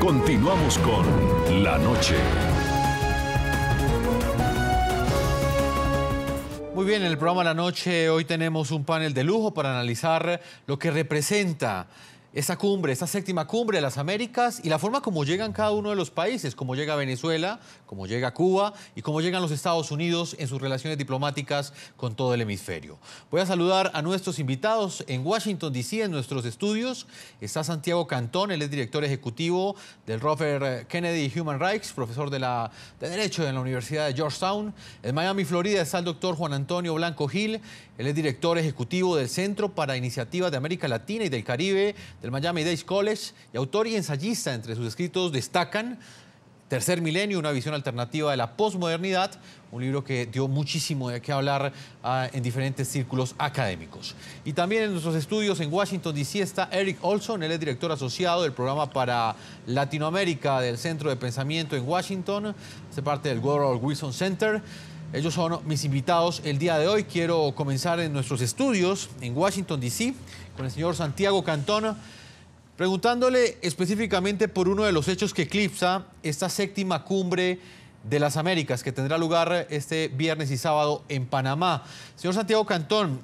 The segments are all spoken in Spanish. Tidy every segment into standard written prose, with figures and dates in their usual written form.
Continuamos con La Noche. Muy bien, en el programa La Noche hoy tenemos un panel de lujo para analizar lo que representa esta cumbre, esta séptima cumbre de las Américas y la forma como llegan cada uno de los países, como llega Venezuela, como llega Cuba y cómo llegan los Estados Unidos en sus relaciones diplomáticas con todo el hemisferio. Voy a saludar a nuestros invitados en Washington, D.C., en nuestros estudios. Está Santiago Cantón, él es director ejecutivo del Robert Kennedy Human Rights, profesor de Derecho en la Universidad de Georgetown. En Miami, Florida, está el doctor Juan Antonio Blanco Gil. Él es director ejecutivo del Centro para Iniciativas de América Latina y del Caribe del Miami-Dade College y autor y ensayista. Entre sus escritos destacan Tercer Milenio, una visión alternativa de la posmodernidad, un libro que dio muchísimo de qué hablar en diferentes círculos académicos. Y también en nuestros estudios en Washington, D.C. está Eric Olson, él es director asociado del programa para Latinoamérica del Centro de Pensamiento en Washington, hace parte del Woodrow Wilson Center. Ellos son mis invitados el día de hoy. Quiero comenzar en nuestros estudios en Washington, D.C., con el señor Santiago Cantón, preguntándole específicamente por uno de los hechos que eclipsa esta séptima cumbre de las Américas que tendrá lugar este viernes y sábado en Panamá. Señor Santiago Cantón,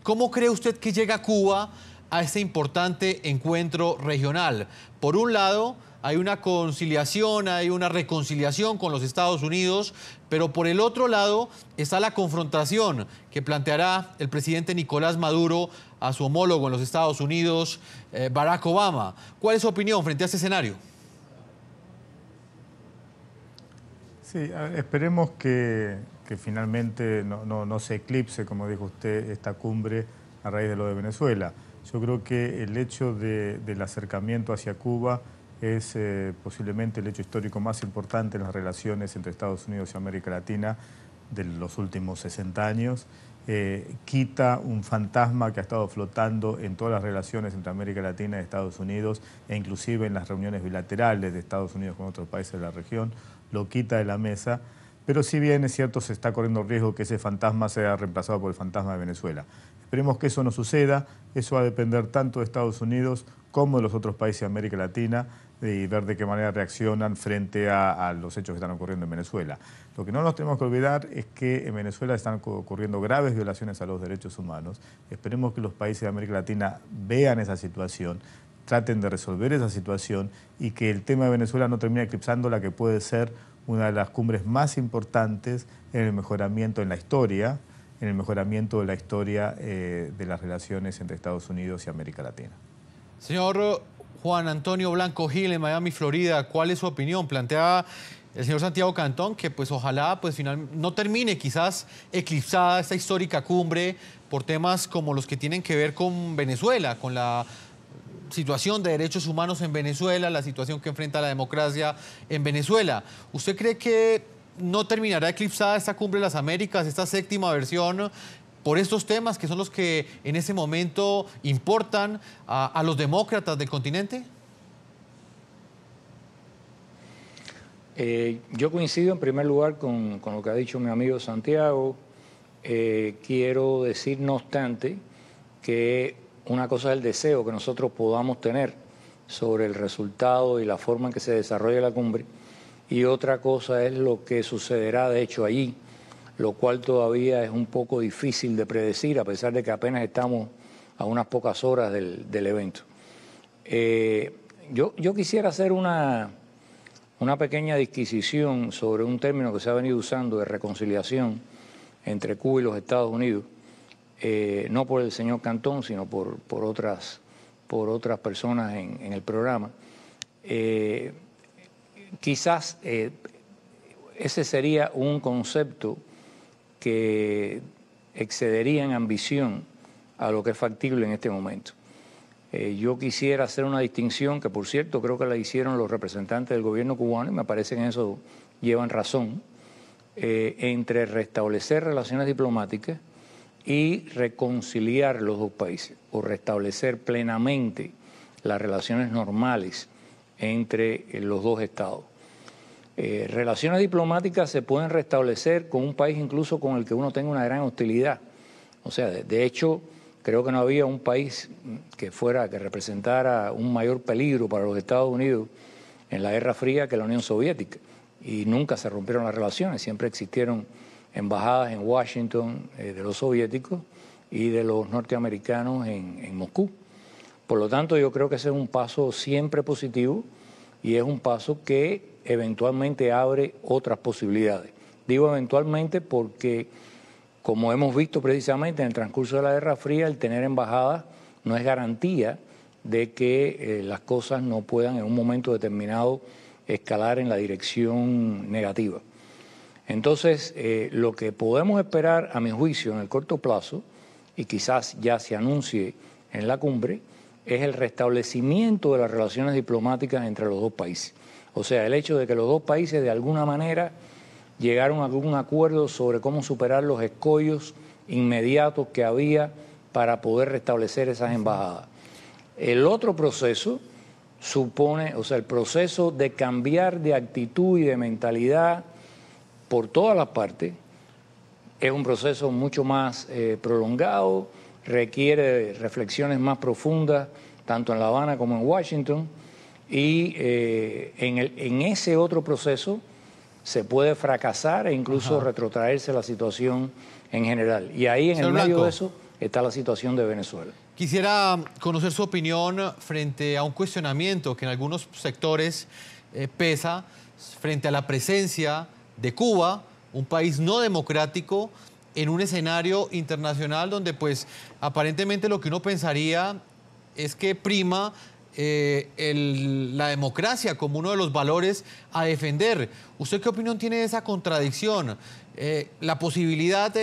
¿cómo cree usted que llega Cuba a este importante encuentro regional? Por un lado, hay una conciliación, hay una reconciliación con los Estados Unidos, pero por el otro lado está la confrontación que planteará el presidente Nicolás Maduro a su homólogo en los Estados Unidos, Barack Obama. ¿Cuál es su opinión frente a este escenario? Sí, esperemos que finalmente no se eclipse, como dijo usted, esta cumbre a raíz de lo de Venezuela. Yo creo que el hecho del acercamiento hacia Cuba es posiblemente el hecho histórico más importante en las relaciones entre Estados Unidos y América Latina de los últimos 60 años. Quita un fantasma que ha estado flotando en todas las relaciones entre América Latina y Estados Unidos e inclusive en las reuniones bilaterales de Estados Unidos con otros países de la región, lo quita de la mesa. Pero si bien es cierto, se está corriendo riesgo que ese fantasma sea reemplazado por el fantasma de Venezuela. Esperemos que eso no suceda. Eso va a depender tanto de Estados Unidos como de los otros países de América Latina y ver de qué manera reaccionan frente a los hechos que están ocurriendo en Venezuela. Lo que no nos tenemos que olvidar es que en Venezuela están ocurriendo graves violaciones a los derechos humanos. Esperemos que los países de América Latina vean esa situación, traten de resolver esa situación y que el tema de Venezuela no termine eclipsando la que puede ser una de las cumbres más importantes en el mejoramiento en la historia, en el mejoramiento de la historia de las relaciones entre Estados Unidos y América Latina. Señor Juan Antonio Blanco Gil, en Miami, Florida, ¿cuál es su opinión? Plantea el señor Santiago Cantón que pues ojalá pues finalmente no termine quizás eclipsada esta histórica cumbre por temas como los que tienen que ver con Venezuela, con la situación de derechos humanos en Venezuela, la situación que enfrenta la democracia en Venezuela. ¿Usted cree que no terminará eclipsada esta cumbre de las Américas, esta séptima versión, por estos temas que son los que en ese momento importan a los demócratas del continente? Yo coincido en primer lugar con lo que ha dicho mi amigo Santiago. Quiero decir, no obstante, que una cosa es el deseo que nosotros podamos tener sobre el resultado y la forma en que se desarrolla la cumbre, y otra cosa es lo que sucederá de hecho allí, lo cual todavía es un poco difícil de predecir, a pesar de que apenas estamos a unas pocas horas del evento. Yo quisiera hacer una pequeña disquisición sobre un término que se ha venido usando de reconciliación entre Cuba y los Estados Unidos, no por el señor Cantón, sino por otras personas en el programa. Quizás ese sería un concepto que excedería en ambición a lo que es factible en este momento. Yo quisiera hacer una distinción, que por cierto creo que la hicieron los representantes del gobierno cubano, y me parece que en eso llevan razón, entre restablecer relaciones diplomáticas y reconciliar los dos países, o restablecer plenamente las relaciones normales entre los dos estados. Relaciones diplomáticas se pueden restablecer con un país incluso con el que uno tenga una gran hostilidad. O sea, de hecho, creo que no había un país que representara un mayor peligro para los Estados Unidos en la Guerra Fría que la Unión Soviética, y nunca se rompieron las relaciones, siempre existieron embajadas en Washington de los soviéticos y de los norteamericanos en Moscú. Por lo tanto, yo creo que ese es un paso siempre positivo y es un paso que eventualmente abre otras posibilidades. Digo eventualmente porque, como hemos visto precisamente en el transcurso de la Guerra Fría, el tener embajadas no es garantía de que las cosas no puedan en un momento determinado escalar en la dirección negativa. Entonces, lo que podemos esperar, a mi juicio, en el corto plazo, y quizás ya se anuncie en la cumbre, es el restablecimiento de las relaciones diplomáticas entre los dos países. O sea, el hecho de que los dos países de alguna manera llegaron a algún acuerdo sobre cómo superar los escollos inmediatos que había para poder restablecer esas embajadas. El otro proceso supone, o sea, el proceso de cambiar de actitud y de mentalidad por todas las partes, es un proceso mucho más prolongado, requiere reflexiones más profundas, tanto en La Habana como en Washington, y en ese otro proceso se puede fracasar e incluso retrotraerse la situación en general. Y ahí, en el medio de eso, está la situación de Venezuela. Quisiera conocer su opinión frente a un cuestionamiento que en algunos sectores pesa frente a la presencia de Cuba, un país no democrático, en un escenario internacional donde pues aparentemente lo que uno pensaría es que prima la democracia como uno de los valores a defender. ¿Usted qué opinión tiene de esa contradicción? La posibilidad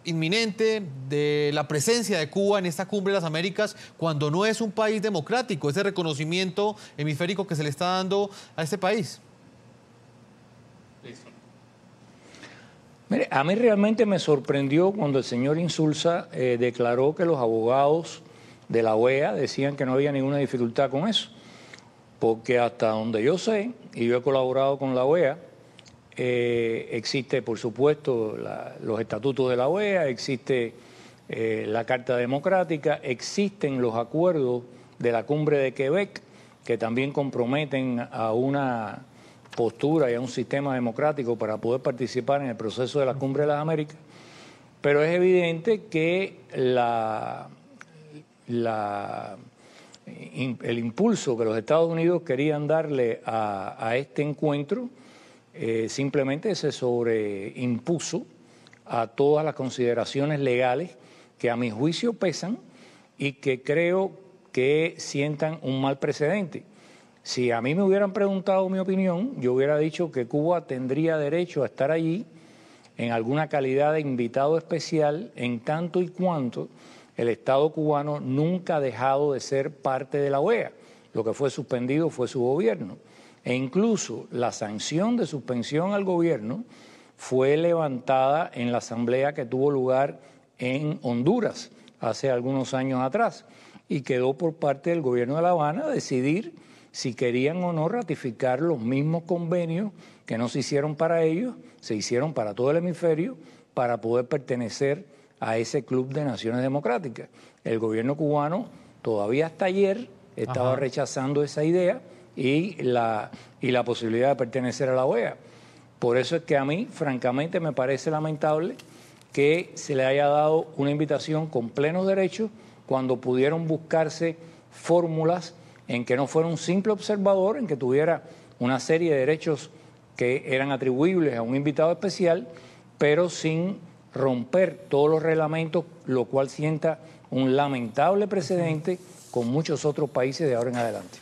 inminente de la presencia de Cuba en esta cumbre de las Américas cuando no es un país democrático, ese reconocimiento hemisférico que se le está dando a este país. Mire, a mí realmente me sorprendió cuando el señor Insulza declaró que los abogados de la OEA decían que no había ninguna dificultad con eso, porque hasta donde yo sé, y yo he colaborado con la OEA, existe, por supuesto, los estatutos de la OEA, existe la Carta Democrática, existen los acuerdos de la Cumbre de Quebec, que también comprometen a una postura y a un sistema democrático para poder participar en el proceso de la Cumbre de las Américas, pero es evidente que el impulso que los Estados Unidos querían darle a este encuentro simplemente se sobreimpuso a todas las consideraciones legales que a mi juicio pesan y que creo que sientan un mal precedente. Si a mí me hubieran preguntado mi opinión, yo hubiera dicho que Cuba tendría derecho a estar allí en alguna calidad de invitado especial, en tanto y cuanto el Estado cubano nunca ha dejado de ser parte de la OEA. Lo que fue suspendido fue su gobierno. E incluso la sanción de suspensión al gobierno fue levantada en la asamblea que tuvo lugar en Honduras hace algunos años atrás y quedó por parte del gobierno de La Habana decidir si querían o no ratificar los mismos convenios que no se hicieron para ellos, se hicieron para todo el hemisferio para poder pertenecer a ese club de naciones democráticas. El gobierno cubano todavía hasta ayer estaba rechazando esa idea y la posibilidad de pertenecer a la OEA. Por eso es que a mí, francamente, me parece lamentable que se le haya dado una invitación con plenos derechos cuando pudieron buscarse fórmulas en que no fuera un simple observador, en que tuviera una serie de derechos que eran atribuibles a un invitado especial, pero sin romper todos los reglamentos, lo cual sienta un lamentable precedente con muchos otros países de ahora en adelante.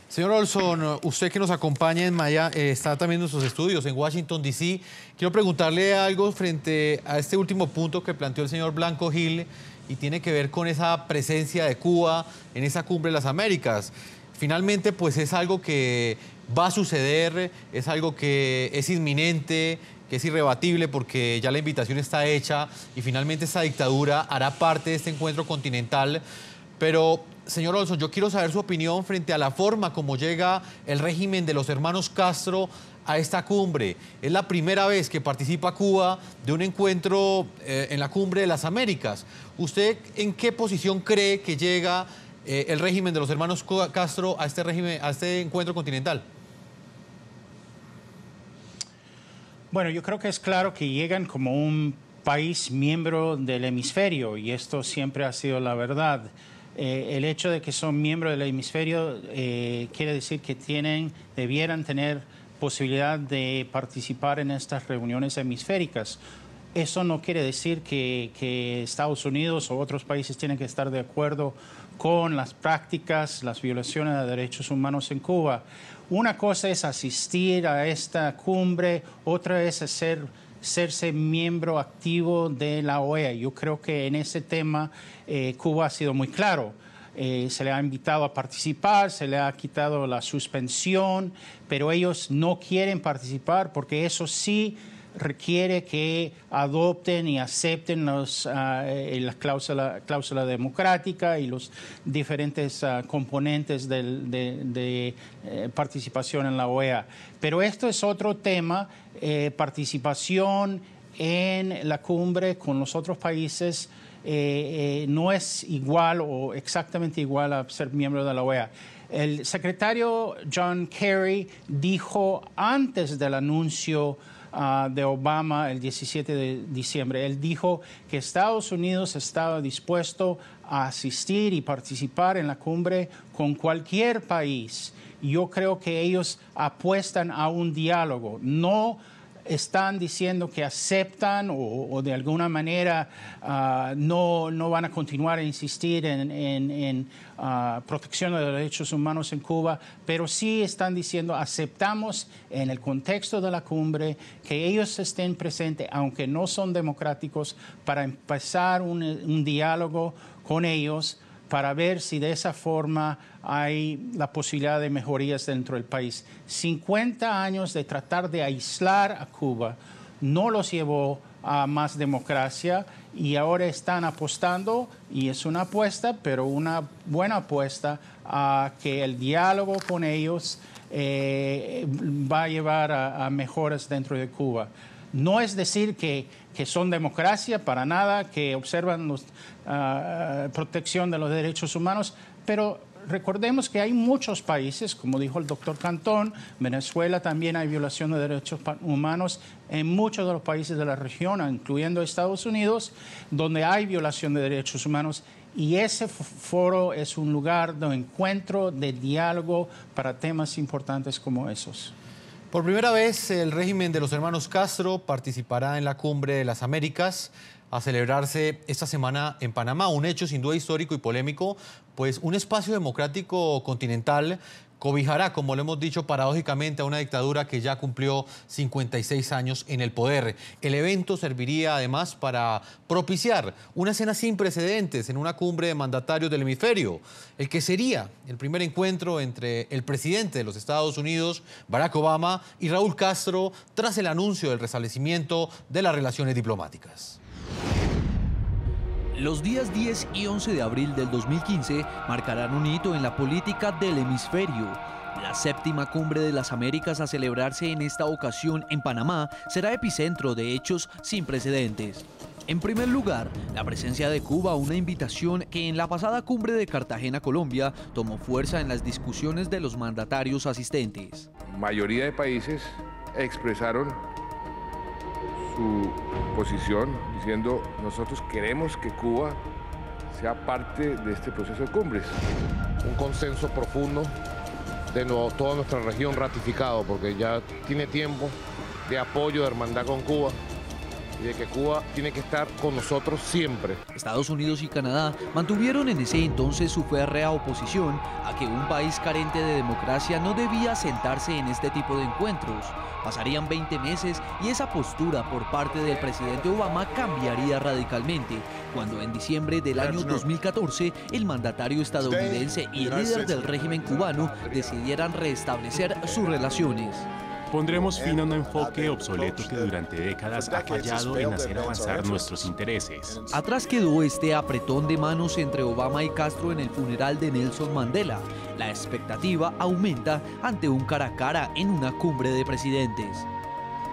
Señor Olson, usted que nos acompaña en Miami, está también en sus estudios en Washington, D.C. Quiero preguntarle algo frente a este último punto que planteó el señor Blanco Gil y tiene que ver con esa presencia de Cuba en esa cumbre de las Américas. Finalmente, pues es algo que va a suceder, es algo que es inminente, que es irrebatible porque ya la invitación está hecha y finalmente esta dictadura hará parte de este encuentro continental. Pero, señor Olson, yo quiero saber su opinión frente a la forma como llega el régimen de los hermanos Castro a esta cumbre. Es la primera vez que participa Cuba de un encuentro en la cumbre de las Américas. ¿Usted en qué posición cree que llega el régimen de los hermanos Castro a este encuentro continental? Bueno, yo creo que es claro que llegan como un país miembro del hemisferio y esto siempre ha sido la verdad. El hecho de que son miembros del hemisferio quiere decir que debieran tener posibilidad de participar en estas reuniones hemisféricas. Eso no quiere decir que Estados Unidos o otros países tienen que estar de acuerdo con las prácticas, las violaciones de derechos humanos en Cuba. Una cosa es asistir a esta cumbre, otra es serse miembro activo de la OEA. Yo creo que en ese tema Cuba ha sido muy claro. Se le ha invitado a participar, se le ha quitado la suspensión, pero ellos no quieren participar porque eso sí requiere que adopten y acepten la cláusula democrática y los diferentes componentes de participación en la OEA. Pero esto es otro tema, participación en la cumbre con los otros países no es igual o exactamente igual a ser miembro de la OEA. El secretario John Kerry dijo antes del anuncio de Obama el 17 de diciembre, él dijo que Estados Unidos estaba dispuesto a asistir y participar en la cumbre con cualquier país. Yo creo que ellos apuestan a un diálogo, no están diciendo que aceptan o de alguna manera no van a continuar a insistir en protección de los derechos humanos en Cuba, pero sí están diciendo aceptamos en el contexto de la cumbre que ellos estén presentes, aunque no son democráticos, para empezar un diálogo con ellos para ver si de esa forma hay la posibilidad de mejorías dentro del país. 50 años de tratar de aislar a Cuba no los llevó a más democracia y ahora están apostando, y es una apuesta, pero una buena apuesta, a que el diálogo con ellos va a llevar a mejoras dentro de Cuba. No es decir que son democracia, para nada, que observan protección de los derechos humanos, pero recordemos que hay muchos países, como dijo el doctor Cantón, Venezuela también hay violación de derechos humanos en muchos de los países de la región, incluyendo Estados Unidos, donde hay violación de derechos humanos. Y ese foro es un lugar de encuentro, de diálogo para temas importantes como esos. Por primera vez, el régimen de los hermanos Castro participará en la Cumbre de las Américas a celebrarse esta semana en Panamá. Un hecho sin duda histórico y polémico, pues un espacio democrático continental cobijará, como lo hemos dicho paradójicamente, a una dictadura que ya cumplió 56 años en el poder. El evento serviría además para propiciar una escena sin precedentes en una cumbre de mandatarios del hemisferio, el que sería el primer encuentro entre el presidente de los Estados Unidos, Barack Obama, y Raúl Castro tras el anuncio del restablecimiento de las relaciones diplomáticas. Los días 10 y 11 de abril del 2015 marcarán un hito en la política del hemisferio. La séptima cumbre de las Américas a celebrarse en esta ocasión en Panamá será epicentro de hechos sin precedentes. En primer lugar, la presencia de Cuba, una invitación que en la pasada cumbre de Cartagena, Colombia, tomó fuerza en las discusiones de los mandatarios asistentes. La mayoría de países expresaron su posición diciendo: nosotros queremos que Cuba sea parte de este proceso de cumbres. Un consenso profundo de toda nuestra región ratificado, porque ya tiene tiempo de apoyo, de hermandad con Cuba y de que Cuba tiene que estar con nosotros siempre. Estados Unidos y Canadá mantuvieron en ese entonces su férrea oposición a que un país carente de democracia no debía sentarse en este tipo de encuentros. Pasarían 20 meses y esa postura por parte del presidente Obama cambiaría radicalmente, cuando en diciembre del año 2014 el mandatario estadounidense y líder del régimen cubano decidieran restablecer sus relaciones. Pondremos fin a un enfoque obsoleto que durante décadas ha fallado en hacer avanzar nuestros intereses. Atrás quedó este apretón de manos entre Obama y Castro en el funeral de Nelson Mandela. La expectativa aumenta ante un cara a cara en una cumbre de presidentes.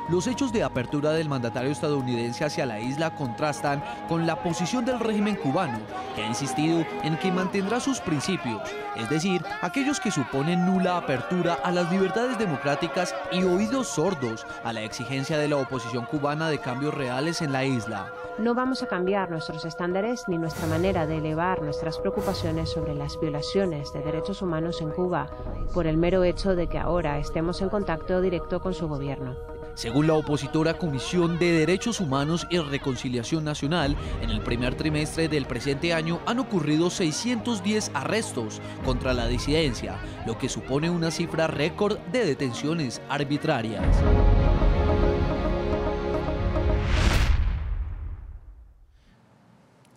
los hechos de apertura del mandatario estadounidense hacia la isla contrastan con la posición del régimen cubano, que ha insistido en que mantendrá sus principios, es decir, aquellos que suponen nula apertura a las libertades democráticas y oídos sordos a la exigencia de la oposición cubana de cambios reales en la isla. No vamos a cambiar nuestros estándares ni nuestra manera de elevar nuestras preocupaciones sobre las violaciones de derechos humanos en Cuba por el mero hecho de que ahora estemos en contacto directo con su gobierno. Según la opositora Comisión de Derechos Humanos y Reconciliación Nacional, en el primer trimestre del presente año han ocurrido 610 arrestos contra la disidencia, lo que supone una cifra récord de detenciones arbitrarias.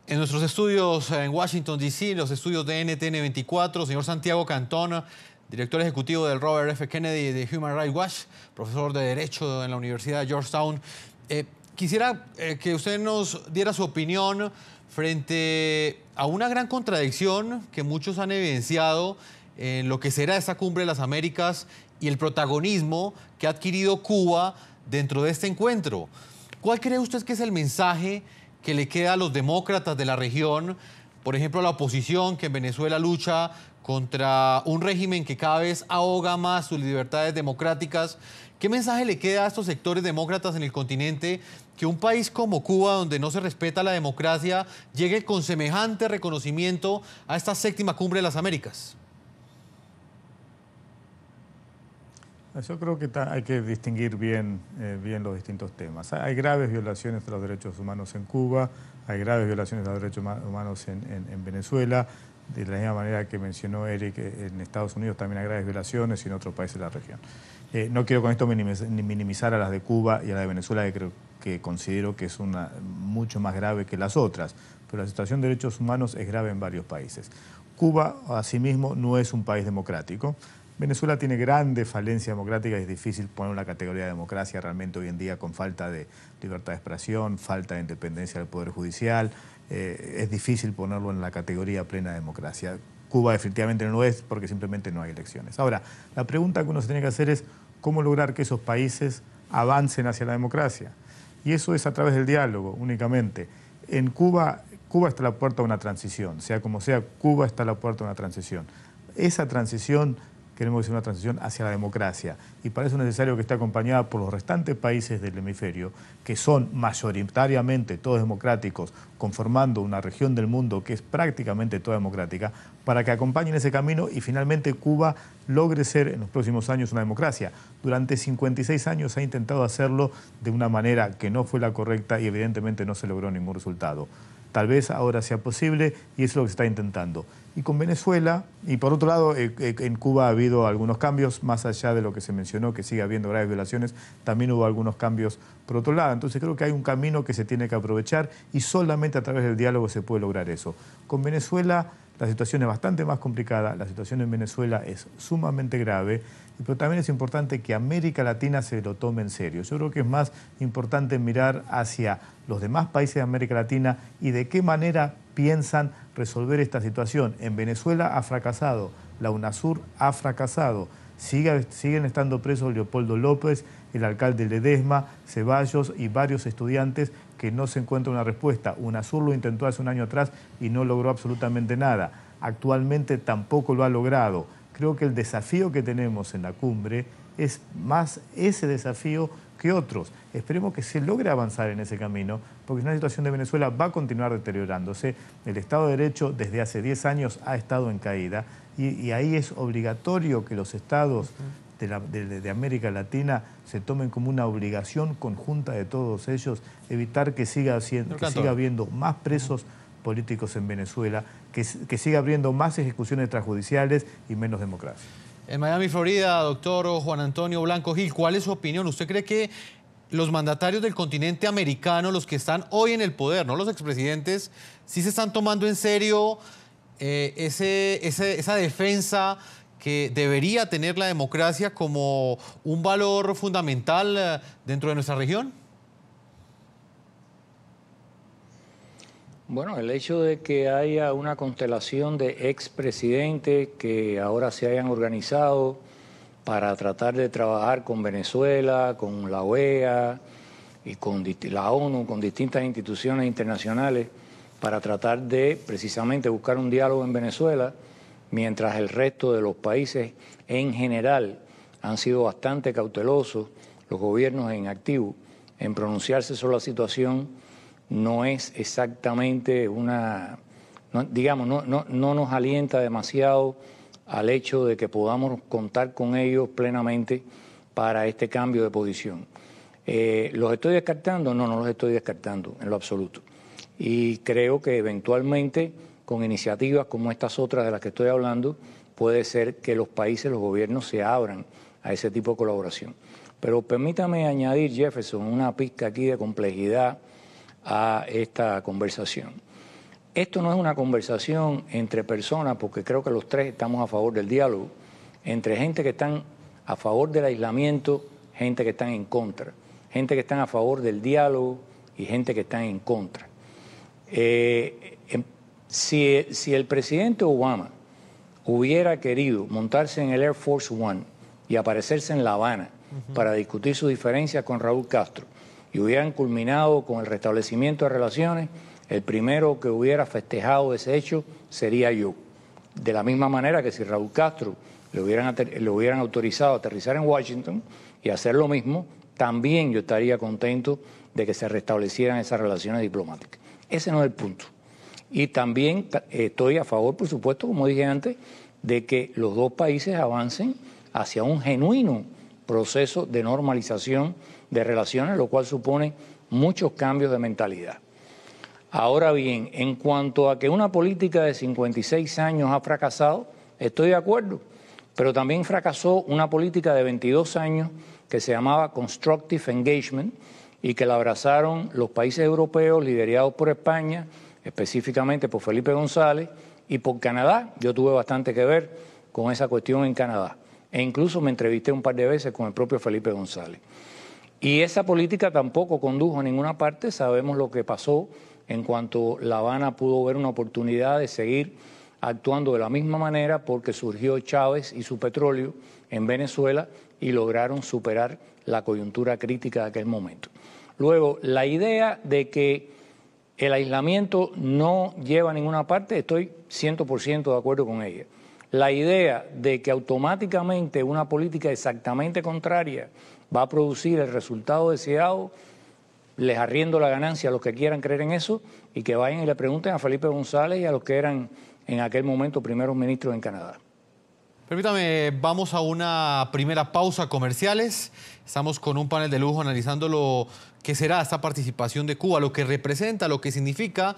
En nuestros estudios en Washington, D.C., los estudios de NTN 24, señor Santiago Cantón, director ejecutivo del Robert F. Kennedy de Human Rights Watch, profesor de Derecho en la Universidad de Georgetown. Quisiera que usted nos diera su opinión frente a una gran contradicción que muchos han evidenciado en lo que será esta Cumbre de las Américas y el protagonismo que ha adquirido Cuba dentro de este encuentro. ¿Cuál cree usted que es el mensaje que le queda a los demócratas de la región, por ejemplo a la oposición que en Venezuela lucha contra un régimen que cada vez ahoga más sus libertades democráticas? ¿Qué mensaje le queda a estos sectores demócratas en el continente que un país como Cuba, donde no se respeta la democracia, llegue con semejante reconocimiento a esta séptima Cumbre de las Américas? Yo creo que hay que distinguir bien los distintos temas. Hay graves violaciones de los derechos humanos en Cuba, hay graves violaciones de los derechos humanos en Venezuela. De la misma manera que mencionó Eric, en Estados Unidos también hay graves violaciones y en otros países de la región. No quiero con esto minimizar a las de Cuba y a la de Venezuela, que considero que es mucho más grave que las otras, pero la situación de derechos humanos es grave en varios países. Cuba, asimismo, no es un país democrático. Venezuela tiene grandes falencias democráticas y es difícil poner una categoría de democracia realmente hoy en día con falta de libertad de expresión, falta de independencia del Poder Judicial. Es difícil ponerlo en la categoría plena democracia. Cuba definitivamente no lo es porque simplemente no hay elecciones. Ahora, la pregunta que uno se tiene que hacer es cómo lograr que esos países avancen hacia la democracia. Y eso es a través del diálogo únicamente. En Cuba está a la puerta de una transición. Sea como sea, Cuba está a la puerta de una transición. Esa transición queremos que sea una transición hacia la democracia y para eso es necesario que esté acompañada por los restantes países del hemisferio, que son mayoritariamente todos democráticos, conformando una región del mundo que es prácticamente toda democrática, para que acompañen ese camino y finalmente Cuba logre ser en los próximos años una democracia. Durante 56 años ha intentado hacerlo de una manera que no fue la correcta y evidentemente no se logró ningún resultado. Tal vez ahora sea posible y eso es lo que se está intentando. Y con Venezuela, y por otro lado, en Cuba ha habido algunos cambios, más allá de lo que se mencionó, que sigue habiendo graves violaciones, también hubo algunos cambios por otro lado. Entonces creo que hay un camino que se tiene que aprovechar y solamente a través del diálogo se puede lograr eso. Con Venezuela la situación es bastante más complicada, la situación en Venezuela es sumamente grave, pero también es importante que América Latina se lo tome en serio. Yo creo que es más importante mirar hacia los demás países de América Latina y de qué manera piensan resolver esta situación. En Venezuela ha fracasado, la UNASUR ha fracasado, siguen estando presos Leopoldo López, el alcalde Ledesma, Ceballos y varios estudiantes que no se encuentra una respuesta. UNASUR lo intentó hace un año atrás y no logró absolutamente nada. Actualmente tampoco lo ha logrado. Creo que el desafío que tenemos en la cumbre es más ese desafío que otros. Esperemos que se logre avanzar en ese camino, porque la situación de Venezuela va a continuar deteriorándose. El Estado de Derecho desde hace 10 años ha estado en caída y ahí es obligatorio que los estados de América Latina se tomen como una obligación conjunta de todos ellos, evitar que siga habiendo más presos políticos en Venezuela, que siga habiendo más ejecuciones extrajudiciales y menos democracia. En Miami, Florida, doctor Juan Antonio Blanco Gil, ¿cuál es su opinión? ¿Usted cree que los mandatarios del continente americano, los que están hoy en el poder, no los expresidentes, sí se están tomando en serio esa defensa que debería tener la democracia como un valor fundamental dentro de nuestra región? Bueno, el hecho de que haya una constelación de expresidentes que ahora se hayan organizado para tratar de trabajar con Venezuela, con la OEA y con la ONU, con distintas instituciones internacionales, para tratar de precisamente buscar un diálogo en Venezuela, mientras el resto de los países en general han sido bastante cautelosos, los gobiernos en activo, en pronunciarse sobre la situación. No es exactamente una, no nos alienta demasiado al hecho de que podamos contar con ellos plenamente para este cambio de posición. ¿Los estoy descartando? No, no los estoy descartando en lo absoluto. Y creo que eventualmente, con iniciativas como estas otras de las que estoy hablando, puede ser que los países, los gobiernos se abran a ese tipo de colaboración. Pero permítame añadir, Jefferson, una pizca aquí de complejidad a esta conversación. Esto no es una conversación entre personas, porque creo que los tres estamos a favor del diálogo, entre gente que están a favor del aislamiento, gente que están en contra, gente que están a favor del diálogo y gente que están en contra. Si el presidente Obama hubiera querido montarse en el Air Force One y aparecerse en La Habana para discutir sus diferencias con Raúl Castro y hubieran culminado con el restablecimiento de relaciones, el primero que hubiera festejado ese hecho sería yo. De la misma manera que si Raúl Castro le hubieran autorizado a aterrizar en Washington y hacer lo mismo, también yo estaría contento de que se restablecieran esas relaciones diplomáticas. Ese no es el punto. Y también estoy a favor, por supuesto, como dije antes, de que los dos países avancen hacia un genuino proceso de normalización de relaciones, lo cual supone muchos cambios de mentalidad. Ahora bien, en cuanto a que una política de 56 años ha fracasado, estoy de acuerdo, pero también fracasó una política de 22 años que se llamaba Constructive Engagement y que la abrazaron los países europeos liderados por España, específicamente por Felipe González, y por Canadá. Yo tuve bastante que ver con esa cuestión en Canadá e incluso me entrevisté un par de veces con el propio Felipe González. Y esa política tampoco condujo a ninguna parte. Sabemos lo que pasó en cuanto La Habana pudo ver una oportunidad de seguir actuando de la misma manera porque surgió Chávez y su petróleo en Venezuela y lograron superar la coyuntura crítica de aquel momento. Luego, la idea de que el aislamiento no lleva a ninguna parte, estoy 100% de acuerdo con ella. La idea de que automáticamente una política exactamente contraria va a producir el resultado deseado, les arriendo la ganancia a los que quieran creer en eso y que vayan y le pregunten a Felipe González y a los que eran en aquel momento primeros ministros en Canadá. Permítame, vamos a una primera pausa comerciales. Estamos con un panel de lujo analizando lo que será esta participación de Cuba, lo que representa, lo que significa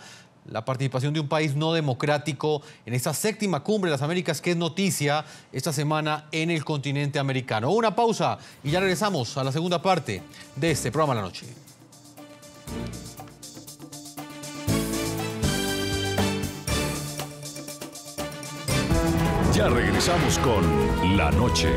la participación de un país no democrático en esta séptima cumbre de las Américas, que es noticia esta semana en el continente americano. Una pausa y ya regresamos a la segunda parte de este programa La Noche. Ya regresamos con La Noche.